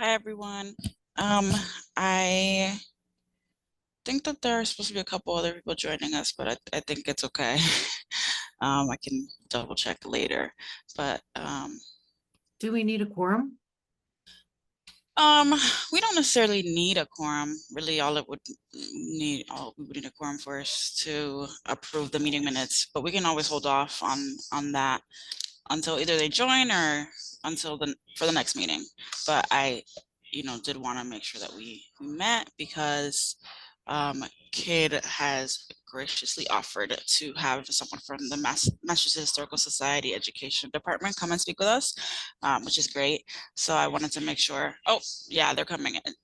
Hi, everyone. I think that there are supposed to be a couple other people joining us, but I think it's okay. I can double check later, but Do we need a quorum? um, we don't necessarily need a quorum. Really, all we would need a quorum for is to approve the meeting minutes, but we can always hold off on that until either they join or until for the next meeting. But I, did want to make sure that we met because Kid has graciously offered to have someone from the Massachusetts Historical Society Education Department come and speak with us, which is great. So I wanted to make sure. Oh, yeah, they're coming in.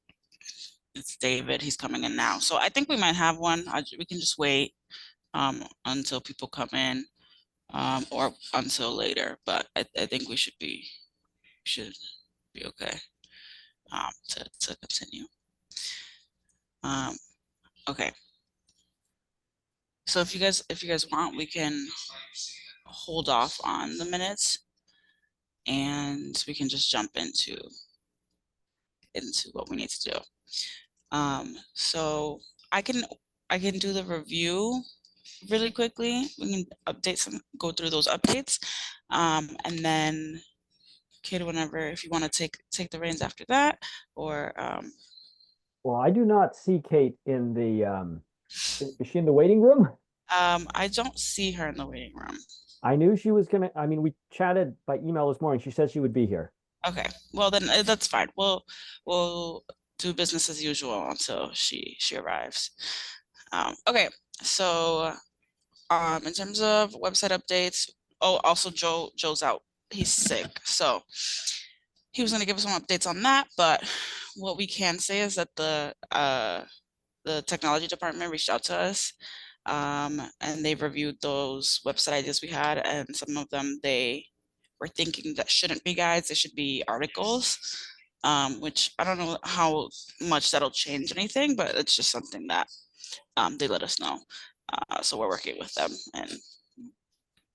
It's David. He's coming in now. So I think we might have one. We can just wait until people come in or until later. But I think we should be okay to continue. Um, okay. So if you guys want, we can hold off on the minutes and we can just jump into what we need to do. So I can I can do the review really quickly. We can go through those updates, and then Kid, whenever if you want to take the reins after that, or Well, I do not see Kate in the is she in the waiting room? I don't see her in the waiting room. I knew she was gonna, I mean, we chatted by email this morning. She said she would be here. Okay, well then that's fine. We'll do business as usual until she arrives. Okay, so in terms of website updates, oh, also Joe's out. He's sick, so he was going to give us some updates on that. But what we can say is that the technology department reached out to us, and they've reviewed those website ideas we had, and some of them they were thinking that shouldn't be guides; they should be articles. Which I don't know how much that'll change anything, but it's just something that they let us know. So we're working with them and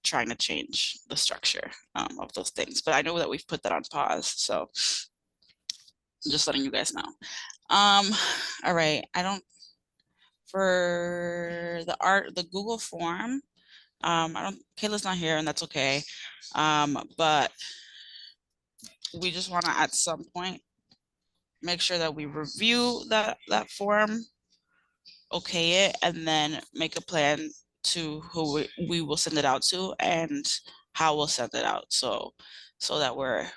trying to change the structure of those things. But I know that we've put that on pause. So just letting you guys know. All right. I don't for the Google form. I don't Kayla's not here and that's okay. But we just want to at some point make sure that we review that form, okay it, and then make a plan to who we will send it out to and how we'll send it out. So that we're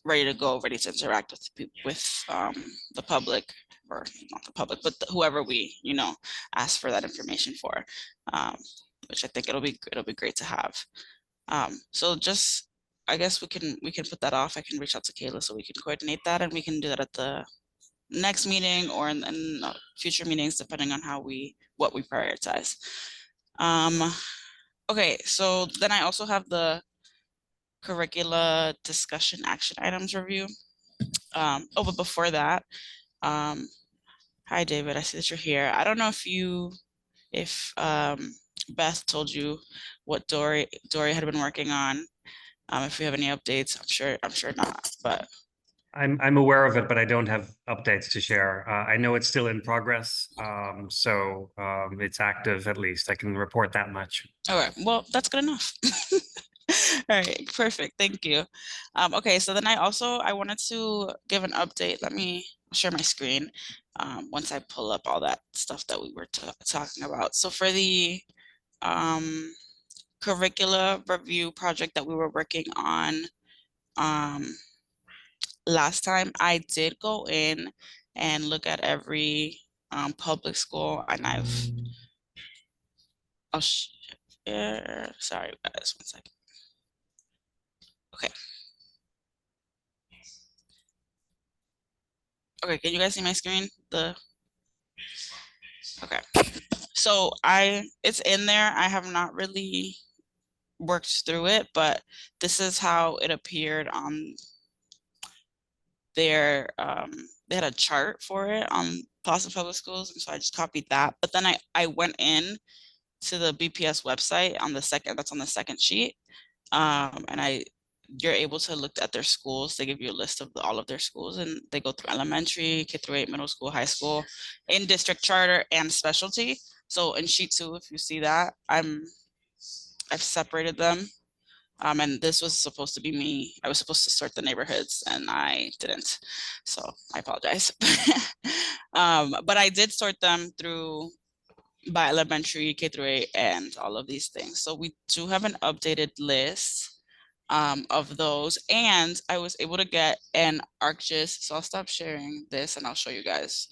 ready to go, ready to interact with the public, or not the public, but whoever we ask for that information for, um, which I think it'll be great to have. So just I guess we can put that off. I can reach out to Kayla so we can coordinate that, and we can do that at the next meeting or in future meetings, depending on what we prioritize. Um, okay, so then I also have the curricula discussion action items review. But before that, um, hi David, I see that you're here. I don't know if Beth told you what Dory had been working on. If we have any updates, I'm sure not, but I'm aware of it, but I don't have updates to share. I know it's still in progress, so it's active at least. I can report that much. all right, well, that's good enough. All right, perfect. Thank you. Okay, so then I wanted to give an update. Let me share my screen once I pull up all that stuff that we were talking about. So for the curricula review project that we were working on last time, I did go in and look at every public school, and I'll share. Sorry, guys, 1 second. Okay. Okay, can you guys see my screen? Okay. So it's in there. I have not really worked through it, but this is how it appeared on their they had a chart for it on Boston Public Schools, and so I just copied that. But then I went in to the BPS website on the second, that's on the second sheet. And I you're able to look at their schools. They give you a list of all of their schools, and they go through elementary, K through 8, middle school, high school, in district charter and specialty. So in sheet 2, if you see that, I've separated them. And this was supposed to be me. I was supposed to sort the neighborhoods and I didn't. So I apologize. But I did sort them through by elementary, K through 8, and all of these things. So we do have an updated list of those. And I was able to get an ArcGIS. So I'll stop sharing this and I'll show you guys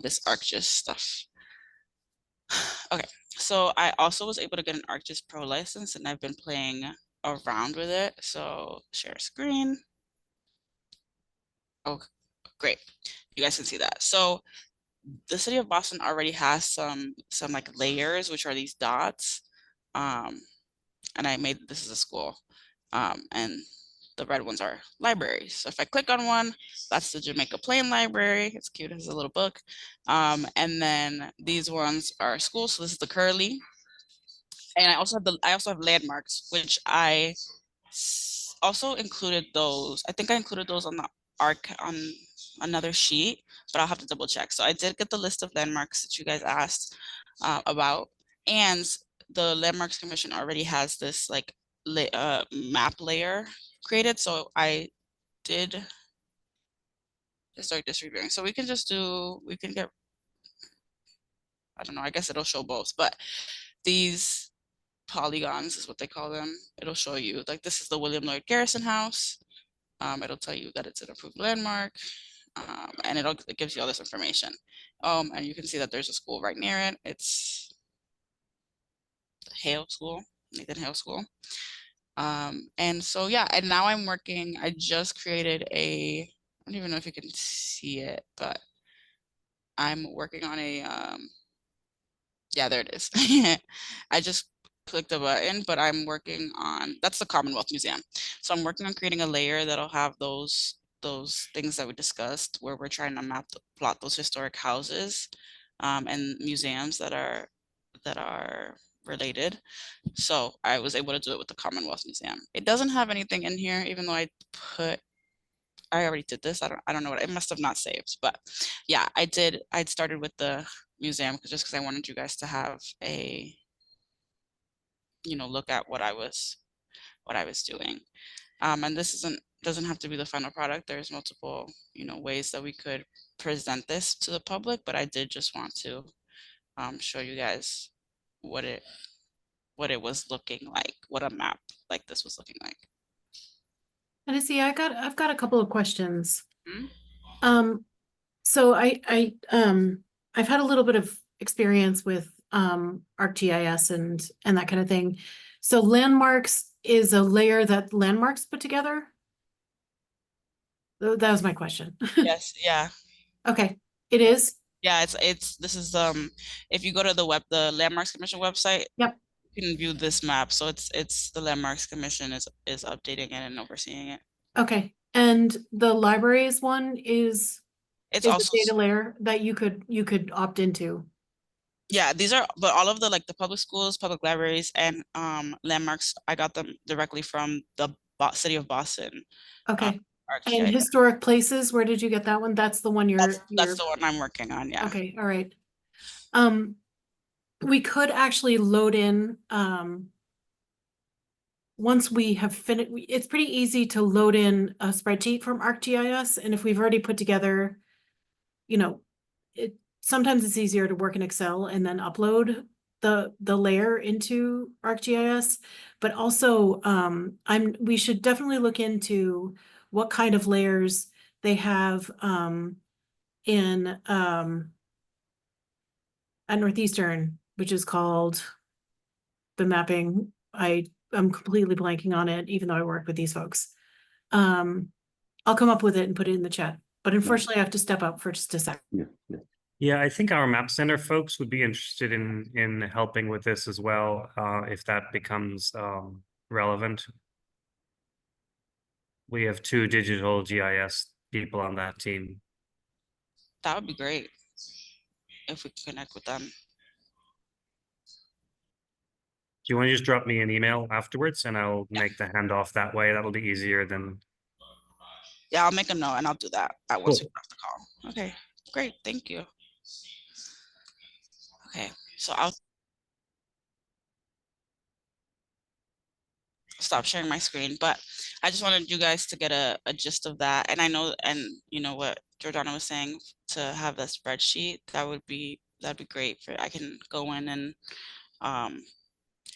this ArcGIS stuff. Okay, so I also was able to get an ArcGIS Pro license and I've been playing around with it. So share screen. Oh, great. You guys can see that. So the city of Boston already has some like layers, which are these dots. And I made this as a school. And the red ones are libraries. So if I click on one, that's the Jamaica Plain Library. It's cute, it has a little book. And then these ones are schools. So this is the Curly. And I also have landmarks, which I also included those. I think I included those on the arc on another sheet, but I'll have to double check. So I did get the list of landmarks that you guys asked about, and the Landmarks Commission already has this like map layer created. So I did just start this reviewing. So we can get, I don't know, I guess it'll show both, but these polygons is what they call them. It'll show you like this is the William Lloyd Garrison House. It'll tell you that it's an approved landmark, and it gives you all this information. And you can see that there's a school right near it. It's Hale School, Nathan Hale School. And so yeah, and now I'm working. I just created I don't even know if you can see it, but I'm working on yeah, there it is. I just clicked a button, but I'm working on, that's the Commonwealth Museum. So I'm working on creating a layer that'll have those things that we discussed, where we're trying to plot those historic houses and museums that are related. So I was able to do it with the Commonwealth Museum. It doesn't have anything in here, even though I already did this. I don't know what, it must have not saved, but yeah, I'd started with the museum just because I wanted you guys to have a, look at what I was doing. And this doesn't have to be the final product. There's multiple, ways that we could present this to the public, but I did just want to show you guys what it was looking like, what a map like this was looking like. And I've got a couple of questions. Hmm? So I've had a little bit of experience with ArcGIS and that kind of thing. So landmarks is a layer that landmarks put together? That was my question. Yes, yeah. Okay, it is? Yeah, this is if you go to the Landmarks Commission website, Yep. you can view this map. So it's the Landmarks Commission is updating it and overseeing it. Okay, and the libraries one is It's a also, data layer that you could opt into. yeah, but all of the public schools, public libraries, and landmarks, I got them directly from the city of Boston. Okay, and ArcGIS. historic places, where did you get that one? That's the one That's the one I'm working on, yeah. Okay, all right. We could actually load in, once we have finished, it's pretty easy to load in a spreadsheet from ArcGIS, and if we've already put together, sometimes it's easier to work in Excel and then upload the layer into ArcGIS, but also, we should definitely look into what kind of layers they have, in, at Northeastern, which is called the mapping. I'm completely blanking on it, even though I work with these folks. I'll come up with it and put it in the chat, but unfortunately I have to step up for just a sec. Yeah, I think our Map Center folks would be interested in helping with this as well, if that becomes relevant. We have 2 digital GIS people on that team. That would be great if we could connect with them. you want to just drop me an email afterwards and I'll make the handoff that way? That'll be easier than. Yeah, I'll make a note and I'll do that once we Cool. get off the call. Okay, great, thank you. Okay, so I'll stop sharing my screen, but I just wanted you guys to get a gist of that. And I know, and you know what Jordana was saying, to have the spreadsheet, that'd be great. For I can go in and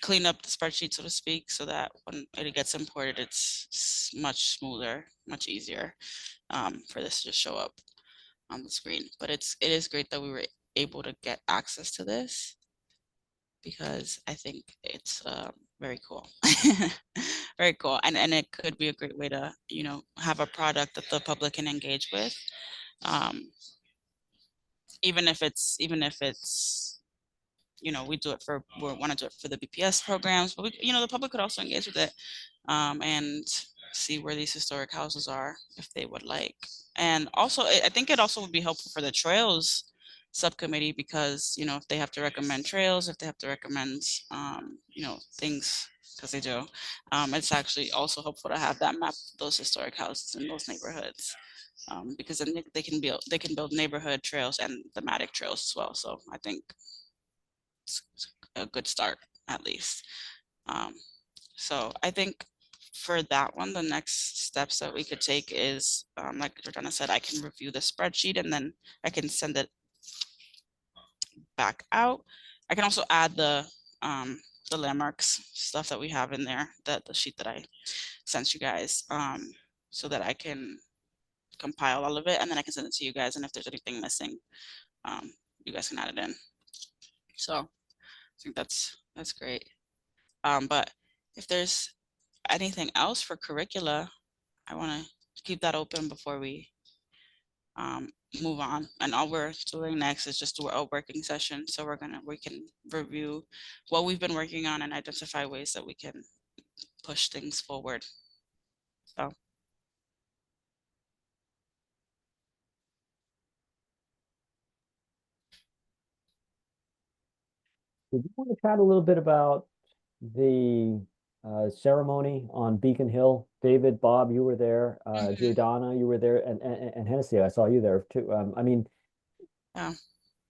clean up the spreadsheet, so to speak, so that when it gets imported, it's much smoother, much easier for this to show up on the screen. But it is great that we were able to get access to this, because I think it's very cool. Very cool. And it could be a great way to, you know, have a product that the public can engage with. Even if it's, you know, we want to do it for the BPS programs, but we, you know, the public could also engage with it and see where these historic houses are if they would like. And also, I think it also would be helpful for the trails subcommittee, because, you know, if they have to recommend trails, if they have to recommend, you know, things, because they do, it's actually also helpful to have that map, those historic houses in those neighborhoods. Because then they can build neighborhood trails and thematic trails as well. So I think it's a good start, at least. So I think for that one, the next steps that we could take is, like Jordana said, I can review the spreadsheet and then I can send it back out. I can also add the landmarks stuff that we have in there, the sheet that I sent you guys, so that I can compile all of it, and then I can send it to you guys. And if there's anything missing, you guys can add it in. So I think that's great. But if there's anything else for curricula, I want to keep that open before we move on. And all we're doing next is just do a working session. So we can review what we've been working on and identify ways that we can push things forward. So. Did you want to chat a little bit about the ceremony on Beacon Hill? David, Bob, you were there. Giordana, you were there, and Hennessy, I saw you there too. I mean, Yeah.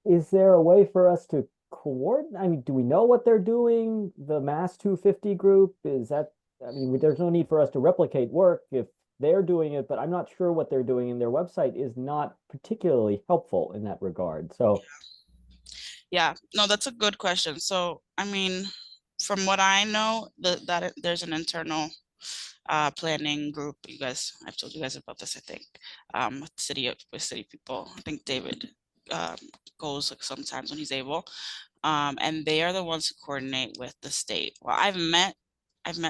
Is there a way for us to coordinate? I mean, do we know what they're doing? The Mass 250 group, is that, I mean, there's no need for us to replicate work if they're doing it, but I'm not sure what they're doing, and their website is not particularly helpful in that regard. So yeah, no, that's a good question. So, I mean, from what I know, that there's an internal planning group. I've told you guys about this, I think, with city people. I think David goes like sometimes when he's able, and they are the ones who coordinate with the state. Well, I've met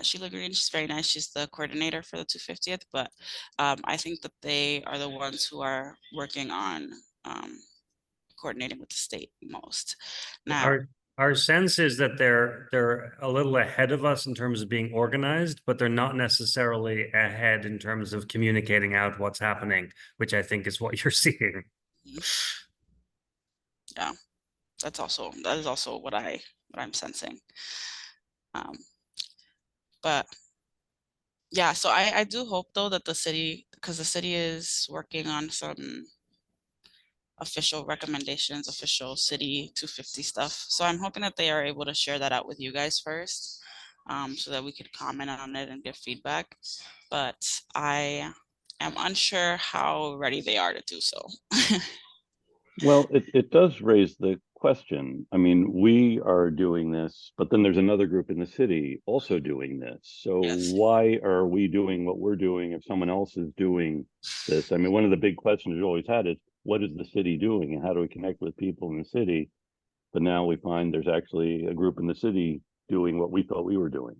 Sheila Green. She's very nice. She's the coordinator for the 250th, but I think that they are the ones who are working on coordinating with the state most. Now, Our sense is that they're a little ahead of us in terms of being organized, but they're not necessarily ahead in terms of communicating out what's happening, which I think is what you're seeing. yeah, that is also what I'm sensing. But yeah, so I do hope though that the city, because the city is working on some official recommendations, official city 250 stuff. So I'm hoping that they are able to share that out with you guys first, so that we could comment on it and give feedback. But I am unsure how ready they are to do so. Well, it does raise the question. I mean, we are doing this, but then there's another group in the city also doing this. So Yes. why are we doing what we're doing if someone else is doing this? I mean, one of the big questions we've always had is, what is the city doing and how do we connect with people in the city? But now we find there's actually a group in the city doing what we thought we were doing.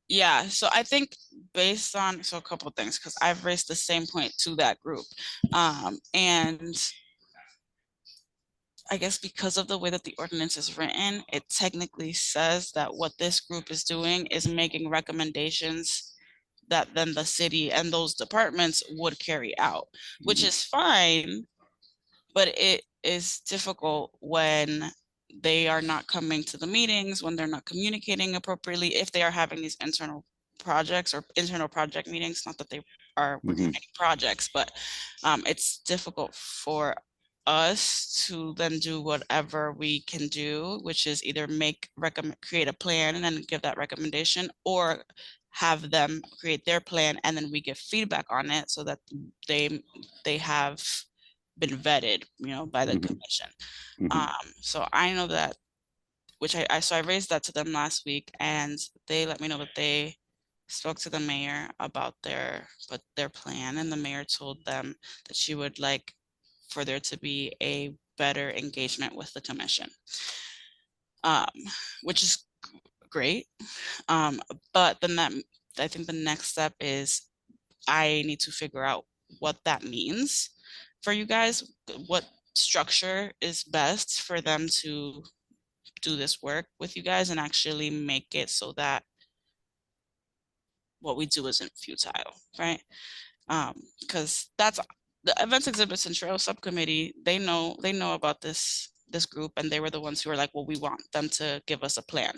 Yeah, so I think based on, so a couple of things, because I've raised the same point to that group. And I guess because of the way that the ordinance is written, it technically says that what this group is doing is making recommendations that then the city and those departments would carry out, which is fine, but it is difficult when they are not coming to the meetings, when they're not communicating appropriately, if they are having these internal projects or internal project meetings, not that they are working on any projects, but it's difficult for us to then do whatever we can do, which is either create a plan and then give that recommendation, or have them create their plan and then we give feedback on it so that they have been vetted, by the commission. So I know that, which so I raised that to them last week, and they let me know that they spoke to the mayor about their plan, and the mayor told them that she would like for there to be a better engagement with the commission, which is great. But then I think the next step is I need to figure out what that means for you guys, what structure is best for them to do this work with you guys and actually make it so that what we do isn't futile, right? Because that's the events, exhibits, and trail subcommittee. They know about this group, and they were the ones who were like, well, we want them to give us a plan,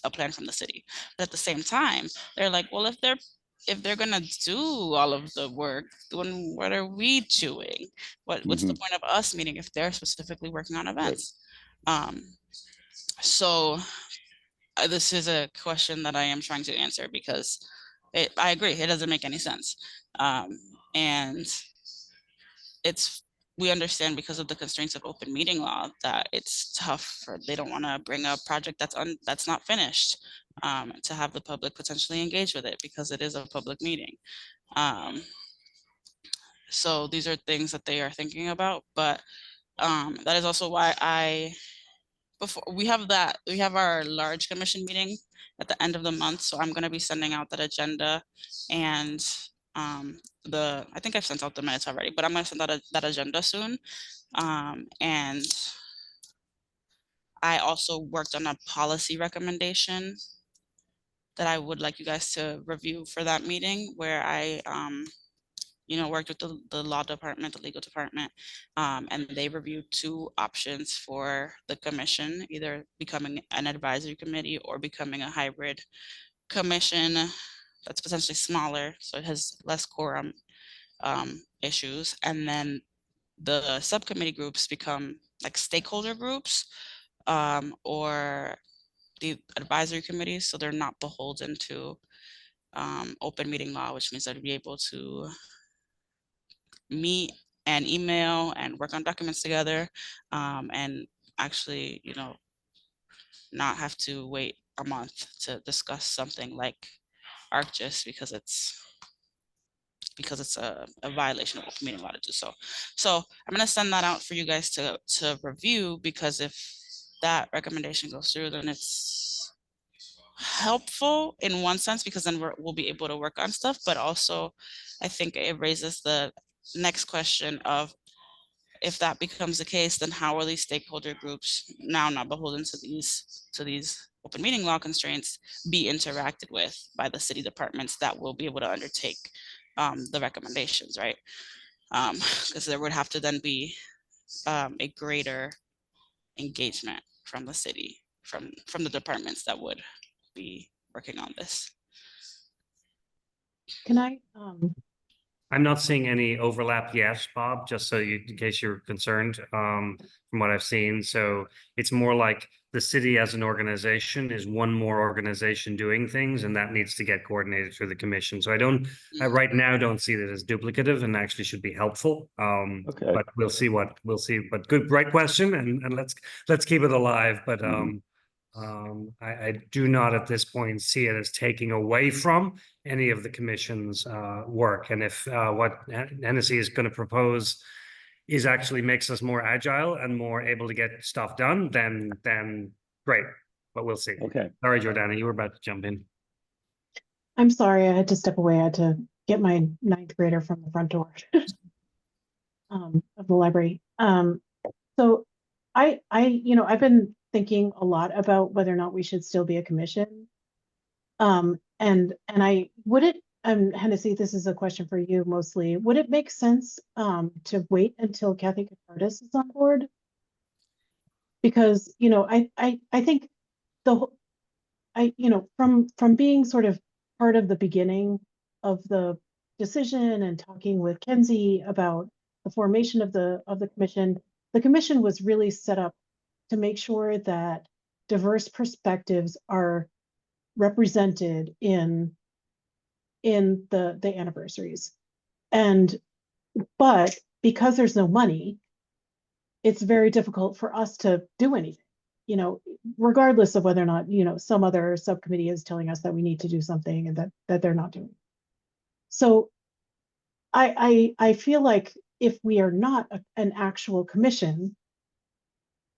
a plan from the city. But at the same time, they're like, well, if they're gonna do all of the work, then what are we doing? What's the point of us meeting if they're specifically working on events? So this is a question that I am trying to answer because I agree, it doesn't make any sense. And we understand because of the constraints of open meeting law that it's tough they don't want to bring a project that's not finished to have the public potentially engage with it because it is a public meeting. So these are things that they are thinking about, but that is also why before we have our large commission meeting at the end of the month. So I'm going to be sending out that agenda, and I think I've sent out the minutes already, but I'm going to send out that agenda soon. And I also worked on a policy recommendation that I would like you guys to review for that meeting, where I worked with the law department, the legal department, and they reviewed two options for the commission, either becoming an advisory committee or becoming a hybrid commission that's potentially smaller, so it has less quorum issues. And then the subcommittee groups become like stakeholder groups, or the advisory committees, so they're not beholden to open meeting law, which means they'd be able to meet and email and work on documents together, and actually, not have to wait a month to discuss something like ArcGIS because it's a violation of open meeting law to do so. So I'm going to send that out for you guys to review, because if that recommendation goes through, then it's helpful in one sense, because then we'll be able to work on stuff, but also I think it raises the next question of, if that becomes the case, then how are these stakeholder groups, now not beholden to these open meeting law constraints, be interacted with by the city departments that will be able to undertake the recommendations, right? Because there would have to then be a greater engagement from the city, from the departments that would be working on this. Can I, I'm not seeing any overlap yet, Bob, just so in case you're concerned, from what I've seen. So it's more like the city as an organization is one more organization doing things, and that needs to get coordinated through the commission. So I right now don't see that as duplicative, and actually should be helpful. Okay. But we'll see. But good, right question, and let's keep it alive. But I do not at this point see it as taking away from any of the commission's work. And if what Hennessy is going to propose is actually makes us more agile and more able to get stuff done, then great. But we'll see. Okay. Sorry, Jordana, you were about to jump in. I'm sorry, I had to step away. I had to get my 9th grader from the front door of the library. So I've been thinking a lot about whether or not we should still be a commission. And I would it, Hennessy, this is a question for you mostly. Would it make sense to wait until Kathy Curtis is on board? because, you know, I think you know, from being sort of part of the beginning of the decision and talking with Kenzie about the formation of the commission was really set up to make sure that diverse perspectives are represented in the anniversaries. And but because there's no money, it's very difficult for us to do anything, you know, regardless of whether or not, you know, some other subcommittee is telling us that we need to do something and that they're not doing. So I feel like if we are not an actual commission,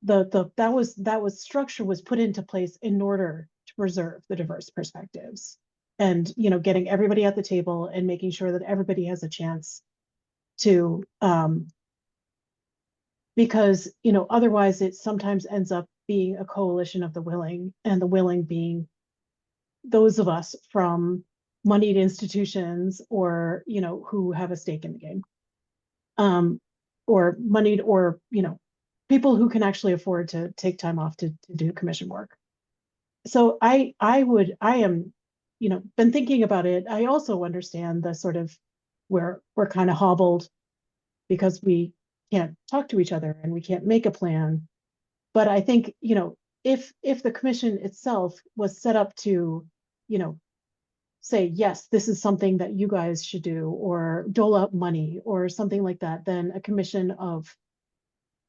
that was structure was put into place in order to preserve the diverse perspectives, and, you know, getting everybody at the table and making sure that everybody has a chance to because, you know, otherwise it sometimes ends up being a coalition of the willing, and the willing being those of us from moneyed institutions, or, you know, who have a stake in the game, or moneyed, or, you know, people who can actually afford to take time off to do commission work. So I am, you know, been thinking about it. I also understand the sort of where we're kind of hobbled because we can't talk to each other and we can't make a plan. But I think, you know, if the commission itself was set up to, you know, say, yes, this is something that you guys should do, or dole out money or something like that, then a commission of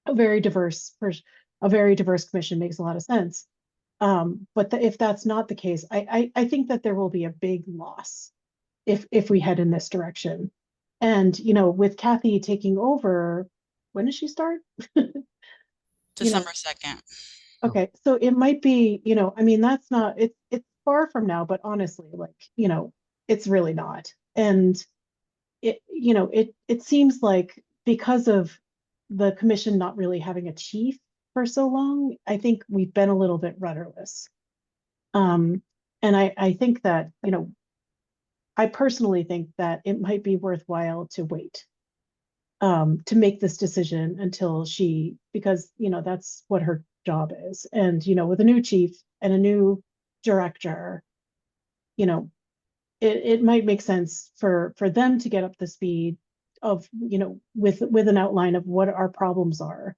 a very diverse commission makes a lot of sense. But if that's not the case, I think that there will be a big loss if we head in this direction. And, you know, with Kathy taking over, when does she start? December 2nd. Okay, so it might be, you know, I mean, that's not, it's far from now, but honestly, like, you know, it's really not. And it, you know, it seems like because of the commission not really having a chief for so long, I think we've been a little bit rudderless. And I think that, you know, I personally think that it might be worthwhile to wait to make this decision until she, because, you know, that's what her job is. And, you know, with a new chief and a new director, you know, it might make sense for them to get up to speed of, you know, with an outline of what our problems are,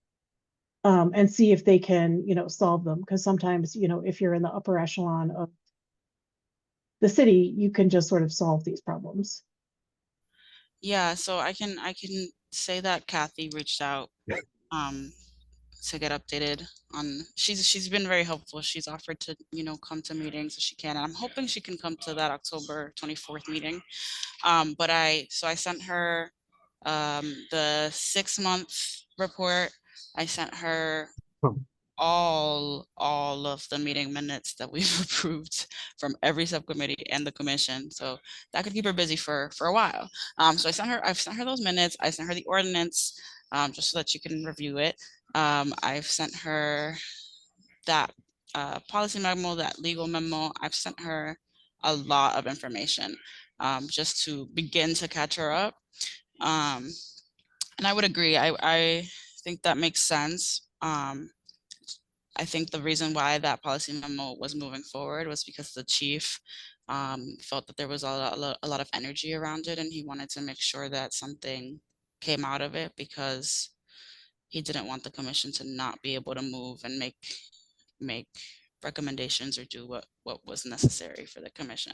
and see if they can, you know, solve them. Because sometimes, you know, if you're in the upper echelon of the city, you can just sort of solve these problems. Yeah, so I can say that Kathy reached out to get updated on, she's been very helpful. She's offered to, you know, come to meetings if she can, and I'm hoping she can come to that October 24th meeting. But I sent her the 6-month report. I sent her all of the meeting minutes that we've approved from every subcommittee and the commission, so that could keep her busy for a while. So I've sent her those minutes. I sent her the ordinance, just so that she can review it. I've sent her that policy memo, that legal memo. I've sent her a lot of information, just to begin to catch her up. And I would agree. I think that makes sense. I think the reason why that policy memo was moving forward was because the chief felt that there was a lot of energy around it, and he wanted to make sure that something came out of it, because he didn't want the commission to not be able to move and make recommendations or do what was necessary for the commission.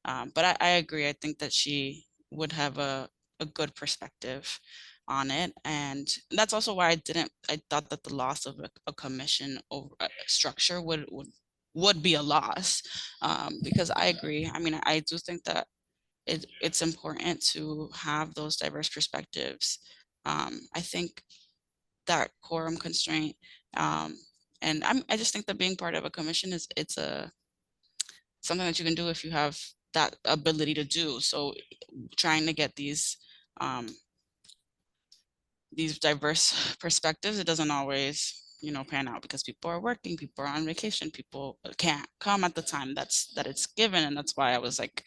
But I agree. I think that she would have a good perspective on it, and that's also why I thought that the loss of a commission over structure would be a loss, because I agree. I mean, I do think that it's important to have those diverse perspectives. I think that quorum constraint, and I just think that being part of a commission it's something that you can do if you have that ability to do. So trying to get these diverse perspectives, it doesn't always, you know, pan out, because people are working, people are on vacation, people can't come at the time that it's given. And that's why I was like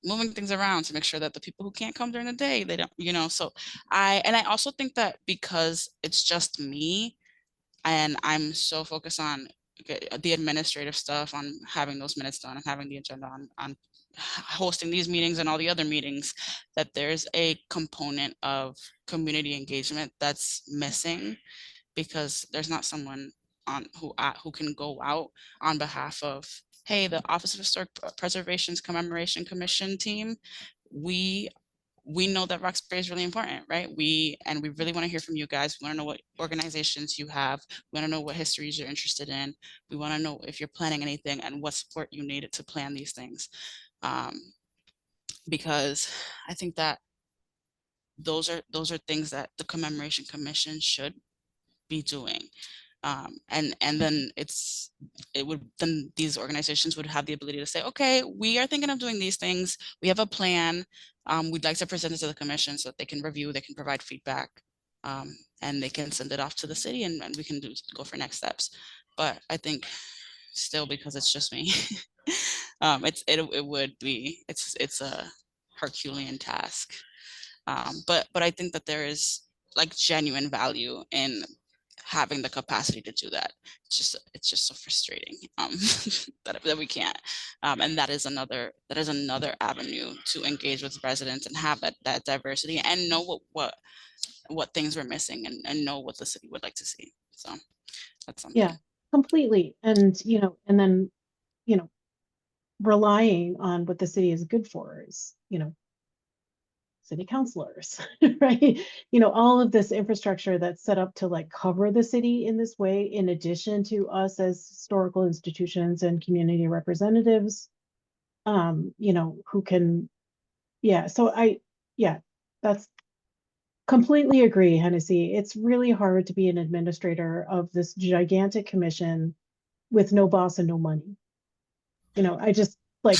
moving things around to make sure that the people who can't come during the day, they don't, you know. So I also think that because it's just me, and I'm so focused on the administrative stuff, on having those minutes done and having the agenda on hosting these meetings and all the other meetings, that there's a component of community engagement that's missing, because there's not someone on who can go out on behalf of, hey, the Office of Historic Preservation's Commemoration Commission team, we know that Roxbury is really important, right? We really want to hear from you guys. We want to know what organizations you have. We want to know what histories you're interested in. We want to know if you're planning anything and what support you need to plan these things. Because I think that those are things that the Commemoration Commission should be doing. And then then these organizations would have the ability to say, okay, we are thinking of doing these things. We have a plan. We'd like to present it to the commission so that they can review, they can provide feedback, and they can send it off to the city, and we can go for next steps. But I think still, because it's just me, it would be, it's a Herculean task. But I think that there is like genuine value in having the capacity to do that. It's just so frustrating that we can't. And that is another avenue to engage with residents and have that diversity and know what things we're missing, and know what the city would like to see. So that's something. Yeah, completely. And, and then, relying on what the city is good for is, city councilors, right? All of this infrastructure that's set up to like cover the city in this way, in addition to us as historical institutions and community representatives, who can, so that's completely agree, Hennessy. It's really hard to be an administrator of this gigantic commission with no boss and no money. I just like,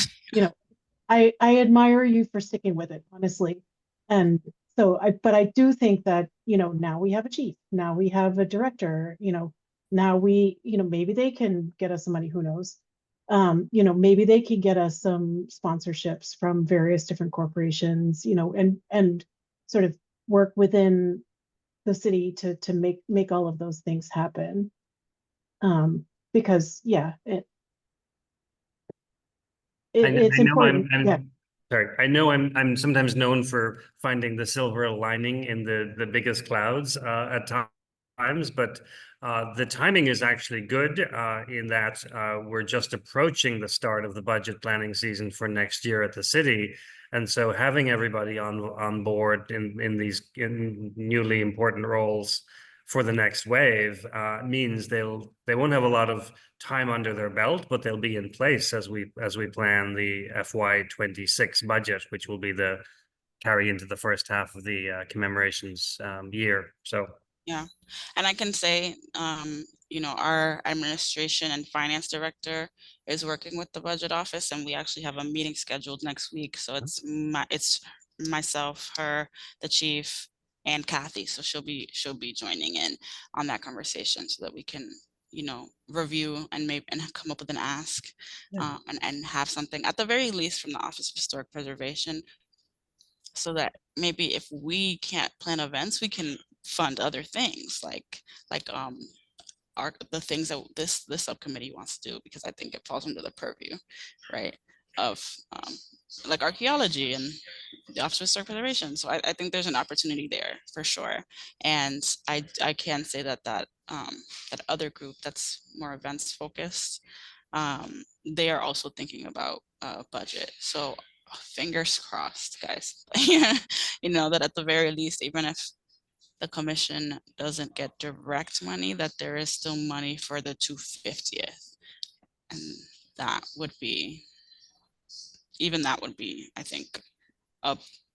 I admire you for sticking with it, honestly. And so but I do think that, now we have a chief, now we have a director, now maybe they can get us some money, who knows? Maybe they can get us some sponsorships from various different corporations, and sort of work within the city to make all of those things happen. Because it's important. Sorry, I know I'm sometimes known for finding the silver lining in the biggest clouds at times, but the timing is actually good in that we're just approaching the start of the budget planning season for next year at the city. And so having everybody on board in these newly important roles for the next wave means they won't have a lot of time under their belt, but they'll be in place as we plan the FY26 budget, which will be the carry into the first half of the commemorations year. So yeah, and I can say, our administration and finance director is working with the budget office, and we actually have a meeting scheduled next week. So it's myself, her, the chief, and Kathy. So she'll be joining in on that conversation so that we can, review and come up with an ask, and have something at the very least from the Office of Historic Preservation, so that maybe if we can't plan events, we can fund other things like the things that this subcommittee wants to do, because I think it falls under the purview, right, of like archaeology and the Office of Historic Preservation. So I think there's an opportunity there for sure. And I can say that that other group that's more events focused, they are also thinking about budget. So fingers crossed, guys. That at the very least, even if the commission doesn't get direct money, that there is still money for the 250th. And that would be, I think,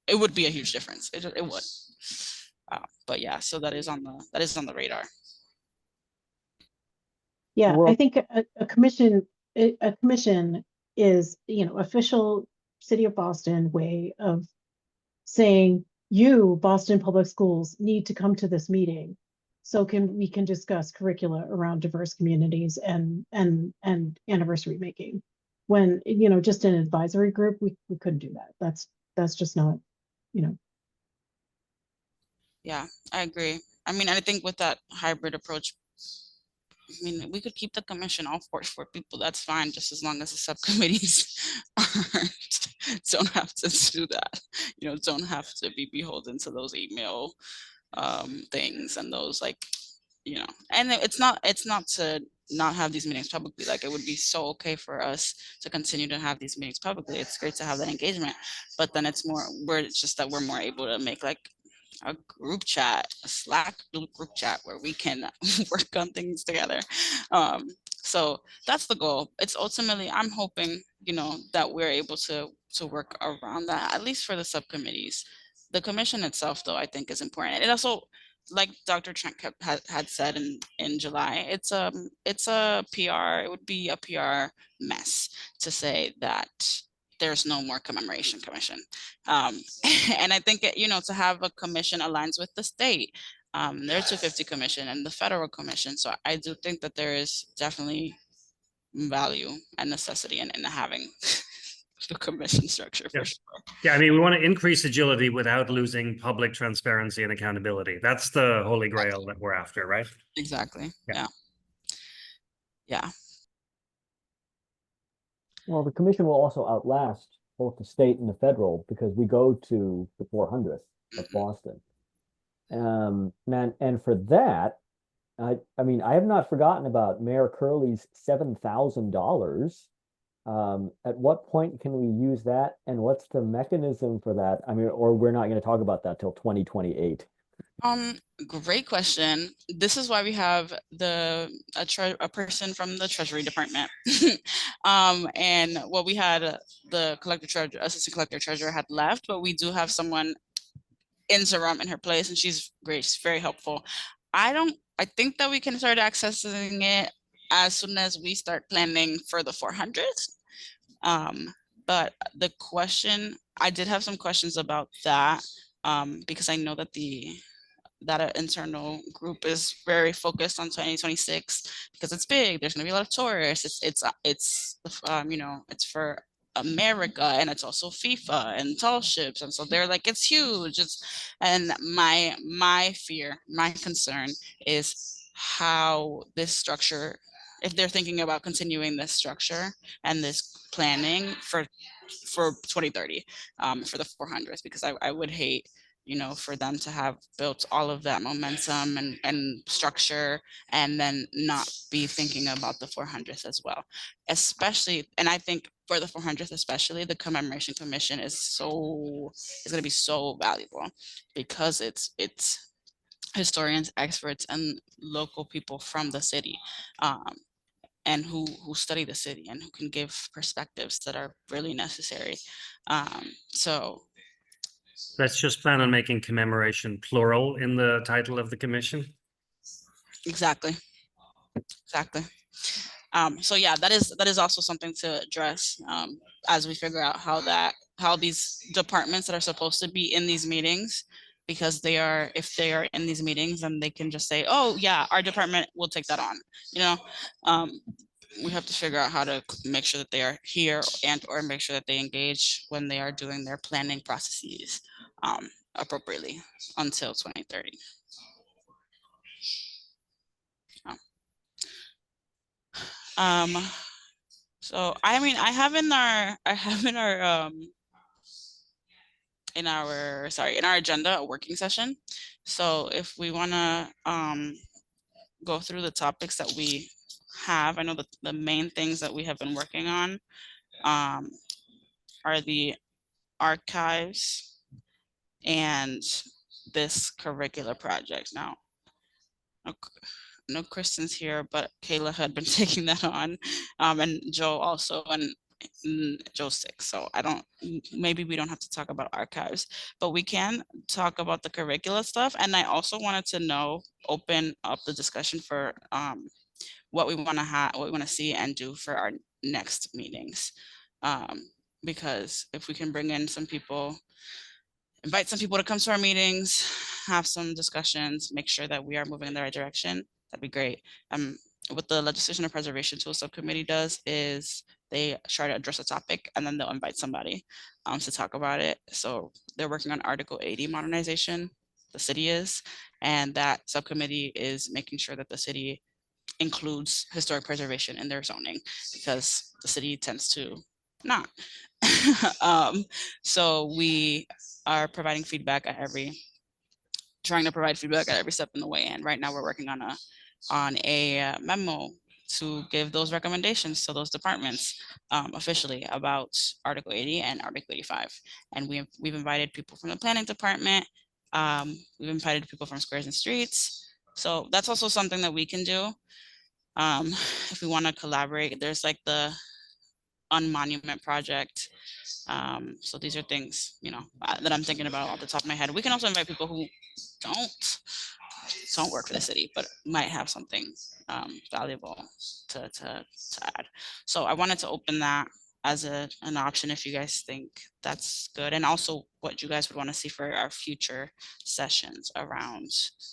it would be a huge difference. It would. But yeah, so that is on the radar. Yeah, I think a commission is, official City of Boston way of saying, you, Boston Public Schools, need to come to this meeting so we can discuss curricula around diverse communities and anniversary making. When, just an advisory group, we couldn't do that. That's just not, Yeah, I agree. I mean, I think with that hybrid approach, mean, we could keep the commission all four people, that's fine, just as long as the subcommittees don't have to do that, don't have to be beholden to those email things and those and it's not to not have these meetings publicly. Like, it would be so okay for us to continue to have these meetings publicly. It's great to have that engagement, but then it's just that we're more able to make like a group chat, a Slack group chat where we can work on things together. So that's the goal. It's ultimately, I'm hoping, that we're able to work around that, at least for the subcommittees. The commission itself, though, I think is important. It also, like Dr. Trent had said in July, it's a PR, it would be a PR mess to say that there's no more commemoration commission. And I think, to have a commission aligns with the state. Their 250 commission and the federal commission. So I do think that there is definitely value and necessity in having the commission structure for sure. Yeah, I mean, we want to increase agility without losing public transparency and accountability. That's the holy grail that we're after, right? Exactly. Yeah. Well, the commission will also outlast both the state and the federal because we go to the 400th of Boston. And for that, I mean, I have not forgotten about Mayor Curley's $7,000. At what point can we use that, and what's the mechanism for that? I mean, or we're not going to talk about that till 2028. Great question. This is why we have a person from the Treasury Department. And we had the assistant collector treasurer had left, but we do have someone interim in her place, and she's great. She's very helpful. I think that we can start accessing it as soon as we start planning for the 400th. But the question, I did have some questions about that, because I know that that internal group is very focused on 2026 because it's big. There's going to be a lot of tourists. It's for America, and it's also FIFA and tall ships, and so they're like, it's huge. And my fear, my concern is how this structure, if they're thinking about continuing this structure and this planning for 2030, for the 400th, because I would hate, for them to have built all of that momentum and structure and then not be thinking about the 400th as well. Especially, and I think for the 400th especially, the commemoration commission is going to be so valuable because it's historians, experts, and local people from the city, and who study the city and who can give perspectives that are really necessary. So Let's just plan on making commemoration plural in the title of the commission. exactly. So yeah, that is also something to address, as we figure out how these departments that are supposed to be in these meetings, because if they are in these meetings, then they can just say, oh yeah, our department will take that on. We have to figure out how to make sure that they are here or make sure that they engage when they are doing their planning processes appropriately until 2030. So I mean, I have in our agenda a working session. So if we want to go through the topics that we have, I know that the main things that we have been working on are the archives and this curricular project. Now, no Kristen's here, but Kayla had been taking that on, and Joe also, and Joe's sick, so maybe we don't have to talk about archives, but we can talk about the curricula stuff. And I also wanted to open up the discussion for what we want to see and do for our next meetings, because if we can bring in some people, invite some people to come to our meetings, have some discussions, make sure that we are moving in the right direction, that'd be great. What the Legislation and Preservation Tool Subcommittee does is they try to address a topic and then they'll invite somebody to talk about it. So they're working on Article 80 modernization, the city is, and that subcommittee is making sure that the city includes historic preservation in their zoning, because the city tends to not. So we are providing feedback at trying to provide feedback at every step in the way. And right now we're working on a memo to give those recommendations to those departments officially about Article 80 and Article 85. And we've invited people from the planning department. We've invited people from Squares and Streets. So that's also something that we can do if we want to collaborate. There's like the Unmonument project. So these are things, that I'm thinking about off the top of my head. We can also invite people who don't work for the city, but might have something valuable to add. So I wanted to open that as an option if you guys think that's good, and also what you guys would want to see for our future sessions around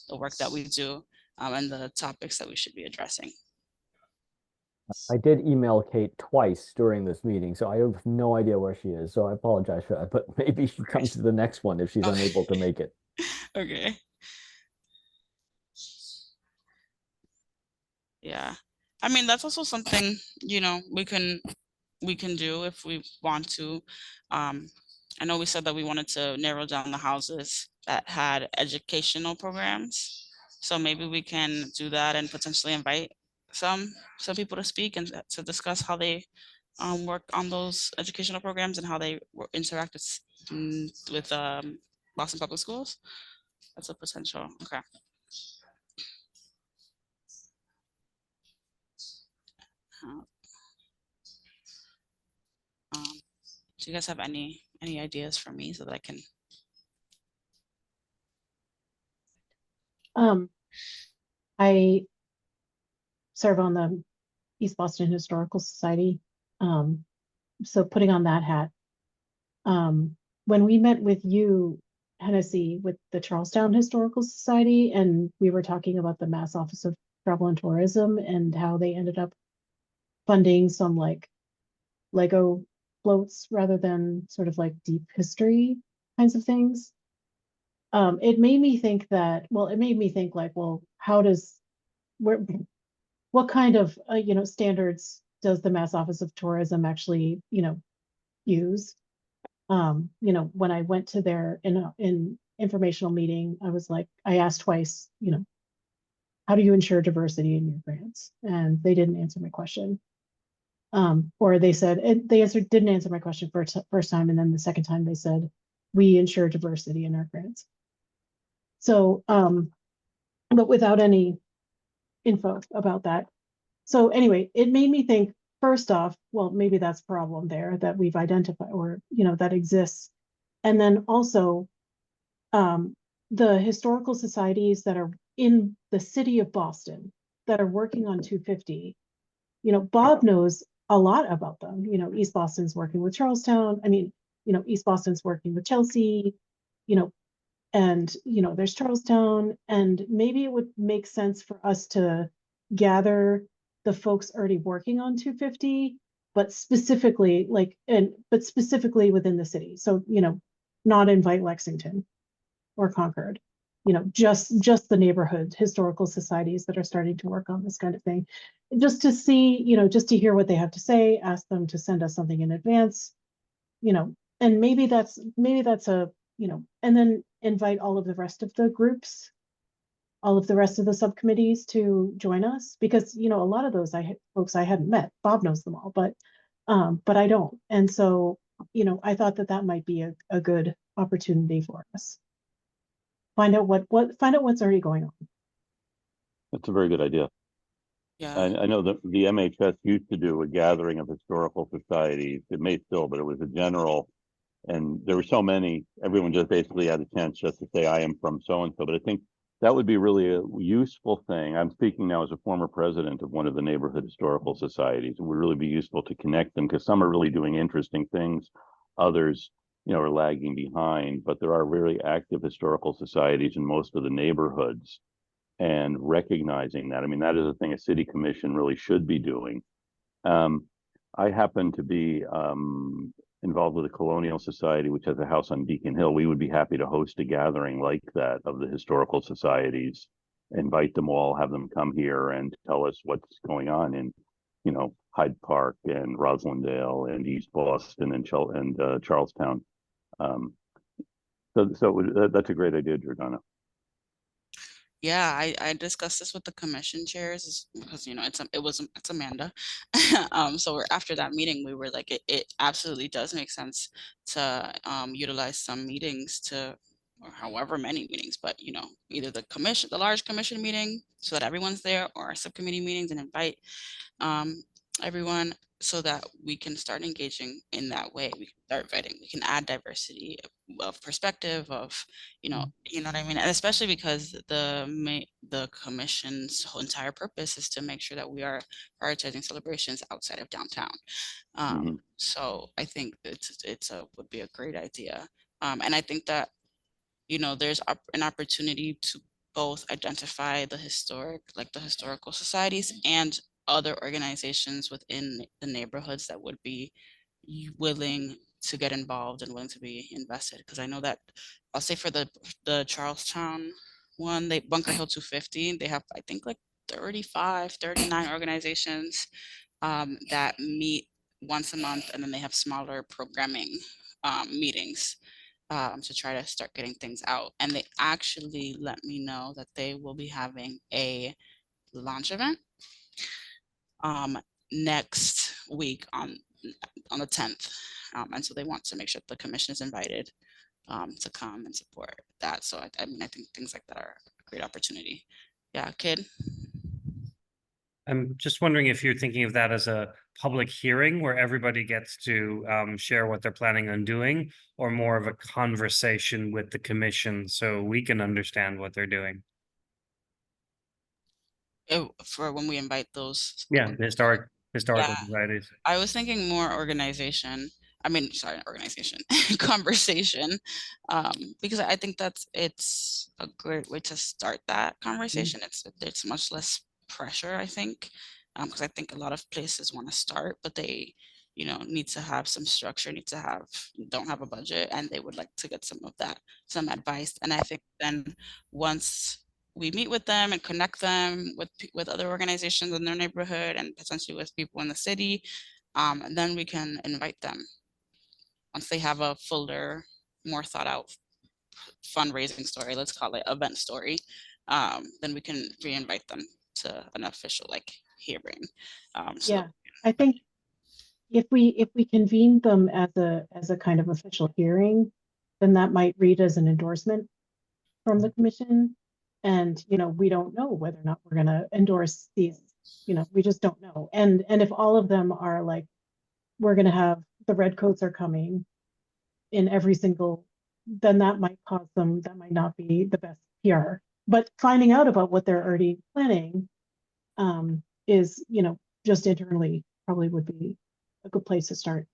the work that we do and the topics that we should be addressing. I did email Kate twice during this meeting, so I have no idea where she is. So I apologize for that, but maybe she comes to the next one if she's Okay. unable to make it. Okay. Yeah. I mean, that's also something, we can do if we want to. I know we said that we wanted to narrow down the houses that had educational programs. So maybe we can do that and potentially invite some people to speak and to discuss how they work on those educational programs and how they interact with Boston Public Schools. That's a potential. Okay. Do you guys have any ideas for me so that I can? I serve on the East Boston Historical Society. So putting on that hat, when we met with you, Hennessy, with the Charlestown Historical Society, and we were talking about the Mass Office of Travel and Tourism and how they ended up funding some like Lego floats rather than sort of like deep history kinds of things. It made me think like, well, what kind of standards does the Mass Office of Tourism actually use? When I went to their in informational meeting, I asked twice, how do you ensure diversity in your grants? And they didn't answer my question. Or they said didn't answer my question first time, and then the second time they said, we ensure diversity in our grants. So, but without any info about that. So anyway, it made me think, first off, well, maybe that's a problem there that we've identified, or that exists. And then also the historical societies that are in the city of Boston that are working on 250, Bob knows a lot about them. East Boston's working with Charlestown. I mean, East Boston's working with Chelsea, and there's Charlestown, and maybe it would make sense for us to gather the folks already working on 250, but specifically within the city. So, not invite Lexington or Concord, just the neighborhood historical societies that are starting to work on this kind of thing, just to see, just to hear what they have to say, ask them to send us something in advance, and maybe that's a, and then invite all of the rest of the groups, all of the rest of the subcommittees to join us, because a lot of those folks I hadn't met. Bob knows them all, but I don't. And so I thought that might be a good opportunity for us. Find out what's already going on. That's a very good idea. Yeah. I know that the MHS used to do a gathering of historical societies. It may still, but it was a general, and there were so many, everyone just basically had a chance just to say, I am from so-and-so. But I think that would be really a useful thing. I'm speaking now as a former president of one of the neighborhood historical societies. It would really be useful to connect them, because some are really doing interesting things. Others, are lagging behind, but there are very active historical societies in most of the neighborhoods, and recognizing that. I mean, that is a thing a city commission really should be doing. I happen to be involved with the Colonial Society, which has a house on Beacon Hill. We would be happy to host a gathering like that of the historical societies invite them all, have them come here and tell us what's going on in, Hyde Park and Roslindale and East Boston and Charlestown. That's a great idea, Jordana. Yeah, I discussed this with the commission chairs because it's Amanda. So after that meeting, we were like, it absolutely does make sense to utilize some meetings or however many meetings, but either the large commission meeting so that everyone's there, or subcommittee meetings, and invite everyone so that we can start engaging in that way. We can start vetting, we can add diversity of perspective of, you know what I mean? And especially because the commission's whole entire purpose is to make sure that we are prioritizing celebrations outside of downtown. So I think would be a great idea. And I think that, there's an opportunity to both identify the historical societies and other organizations within the neighborhoods that would be willing to get involved and willing to be invested. Because I know that, I'll say for the Charlestown one, Bunker Hill 250, they have, I think, like 39 organizations that meet once a month, and then they have smaller programming meetings to try to start getting things out. And they actually let me know that they will be having a launch event next week on the 10th. And so they want to make sure the commission is invited to come and support that. So I mean, I think things like that are a great opportunity. Yeah, Kid. I'm just wondering if you're thinking of that as a public hearing where everybody gets to share what they're planning on doing, or more of a conversation with the commission so we can understand what they're doing. For when we invite those. Yeah, historical societies. I was thinking more organization. I mean, sorry, organization, conversation, because I think it's a great way to start that conversation. It's much less pressure, I think, because I think a lot of places want to start, but they, need to have some structure, don't have a budget, and they would like to get some advice. And I think then once we meet with them and connect them with other organizations in their neighborhood and potentially with people in the city, and then we can invite them once they have a fuller, more thought out fundraising story, let's call it event story. Then we can re-invite them to an official hearing. Yeah, I think if we convene them as a kind of official hearing, then that might read as an endorsement from the commission. And, we don't know whether or not we're going to endorse these, we just don't know. And if all of them are like, we're going to have the redcoats are coming in every single, then that might not be the best PR. But finding out about what they're already planning is, just internally probably would be a good place to start.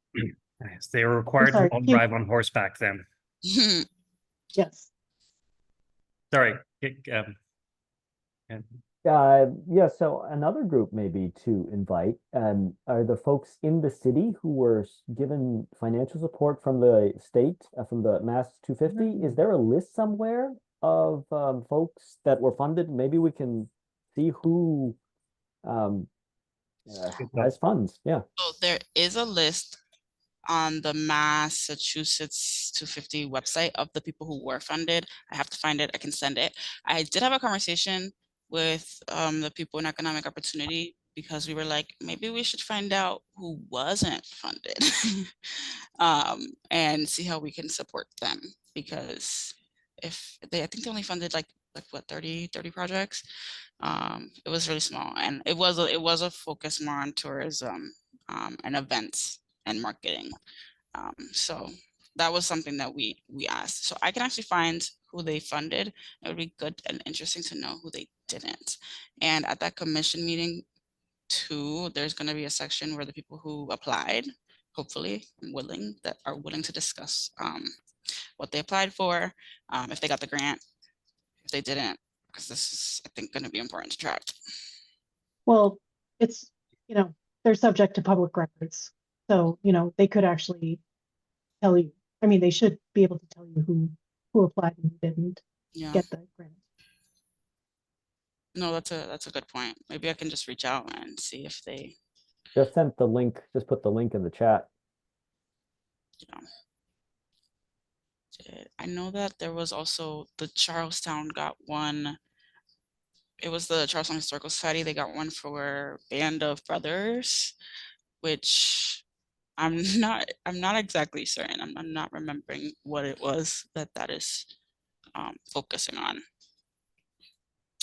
Nice. They were required to all drive on horseback then. Yes. Sorry. Yeah, so another group maybe to invite are the folks in the city who were given financial support from the state, from the Mass 250. Is there a list somewhere of folks that were funded? Maybe we can see who has funds. Yeah. So there is a list on the Massachusetts 250 website of the people who were funded. I have to find it. I can send it. I did have a conversation with the people in economic opportunity, because we were like, maybe we should find out who wasn't funded and see how we can support them, because I think they only funded like what, 30 projects. It was really small, and it was a focus more on tourism and events and marketing. So that was something that we asked. So I can actually find who they funded. It would be good and interesting to know who they didn't. And at that commission meeting too, there's going to be a section where the people who applied, hopefully are willing to discuss what they applied for, if they got the grant, if they didn't, because this is, I think, going to be important to track. Well, it's, they're subject to public records. So, they could actually tell you, I mean, they should be able to tell you who applied and who didn't get the grant. No, that's a good point. Maybe I can just reach out and see if they, Just sent the link, just put the link in the chat. did. I know that there was also the Charlestown got one. It was the Charlestown Historical Society. They got one for Band of Brothers, which I'm not exactly certain. I'm not remembering what it was that is focusing on.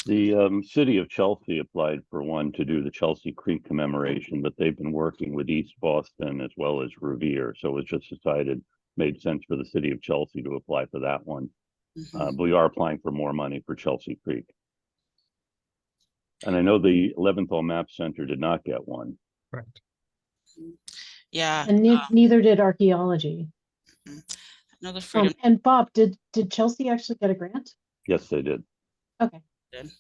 The city of Chelsea applied for one to do the Chelsea Creek commemoration, but they've been working with East Boston as well as Revere. So it was just decided, made sense for the city of Chelsea to apply for that one. Mhm. But we are applying for more money for Chelsea Creek. And I know the Leventhal Map Center did not get one. Correct. Yeah, And neither did archaeology. another freedom And Bob, did Chelsea actually get a grant? Yes, they did. Okay. did.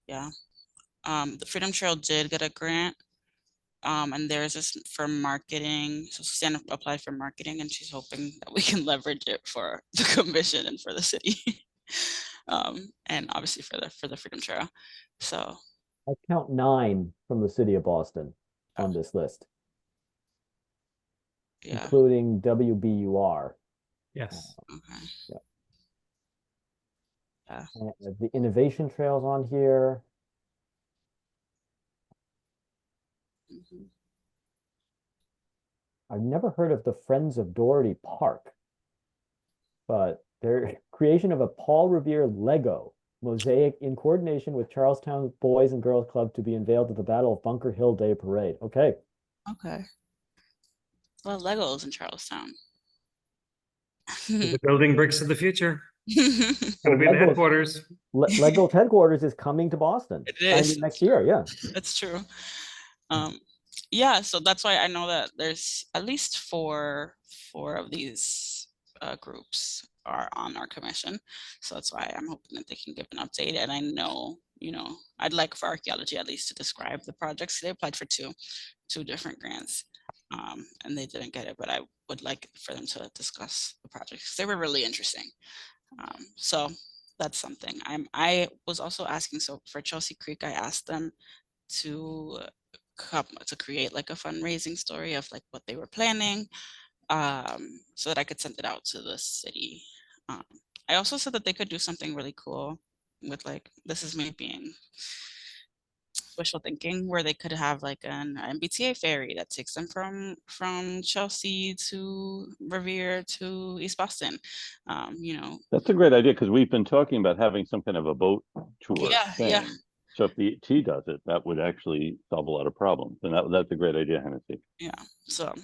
Yeah. The Freedom Trail did get a grant. And there's this for marketing. So Susanna applied for marketing and she's hoping that we can leverage it for the commission and for the city. And obviously for the Freedom Trail. So I count 9 from the city of Boston on this list, yeah. including WBUR. Yes. Okay. The innovation trails on here. Mhm. I've never heard of the Friends of Doherty Park, but their creation of a Paul Revere Lego mosaic in coordination with Charlestown Boys and Girls Club to be unveiled at the Battle of Bunker Hill Day Parade. Okay. Okay. Well, Legos in Charlestown. The building bricks of the future. It's Well, going to be the Legos- headquarters. Lego's headquarters is coming to Boston. It I is. mean, next year, yeah. That's true. Yeah, so that's why I know that there's at least four of these groups are on our commission. So that's why I'm hoping that they can give an update. And I know, I'd like for archaeology at least to describe the projects. They applied for two different grants, and they didn't get it, but I would like for them to discuss the projects. They were really interesting. So that's something. I was also asking, so for Chelsea Creek, I asked them to create like a fundraising story of like what they were planning, so that I could send it out to the city. I also said that they could do something really cool with like, this is me being wishful thinking, where they could have like an MBTA ferry that takes them from Chelsea to Revere to East Boston. That's a great idea because we've been talking about having some kind of a boat tour Yeah, thing. yeah. So if the T does it, that would actually solve a lot of problems. And that's a great idea, Hennessy. Yeah, so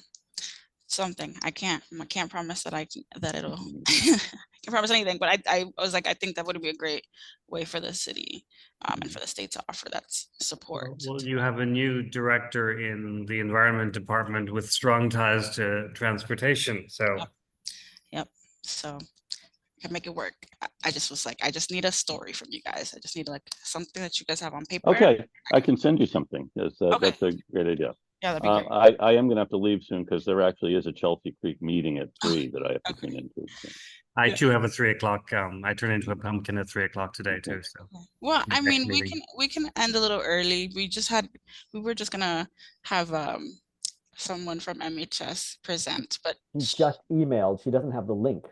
something. I can't promise that it'll Mhm. I can promise anything, but I was like, I think that would be a great way for the city and for the state to offer that support. Well, you have a new director in the environment department with strong ties to transportation. So Yep. So I can make it work. I just was like, I just need a story from you guys. I just need like something that you guys have on paper. Okay, I can send you something. That's Okay. a great idea. Yeah, that'd be great. I am gonna have to leave soon because there actually is a Chelsea Creek meeting at 3 that I have to Okay. tune into. So. I too have a 3 o'clock. I turned into a pumpkin at 3 o'clock today too. So Well, I next mean, meeting. we can end a little early. We were just gonna have someone from MHS present, but She just emailed. She doesn't have the link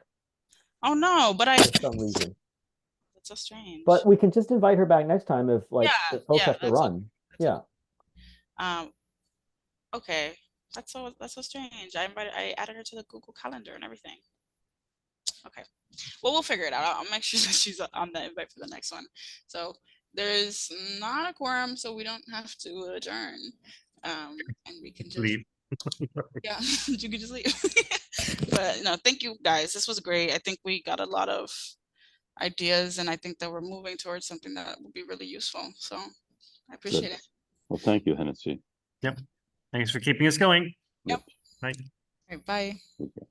oh no, but for some reason. that's so strange. But we can just invite her back next time if like Yeah, the folks yeah, have to that's run. Yeah. Okay, that's so strange. I added her to the Google Calendar and everything. Okay, well, we'll figure it out. I'll make sure that she's on the invite for the next one. So there's not a quorum, so we don't have to adjourn. And we can just Leave. yeah, you can just leave. But no, thank you guys. This was great. I think we got a lot of ideas, and I think that we're moving towards something that will be really useful. So I appreciate it. Well, thank you, Hennessy. Yep. Thanks for keeping us going. Yep. Bye. All right, bye. Okay.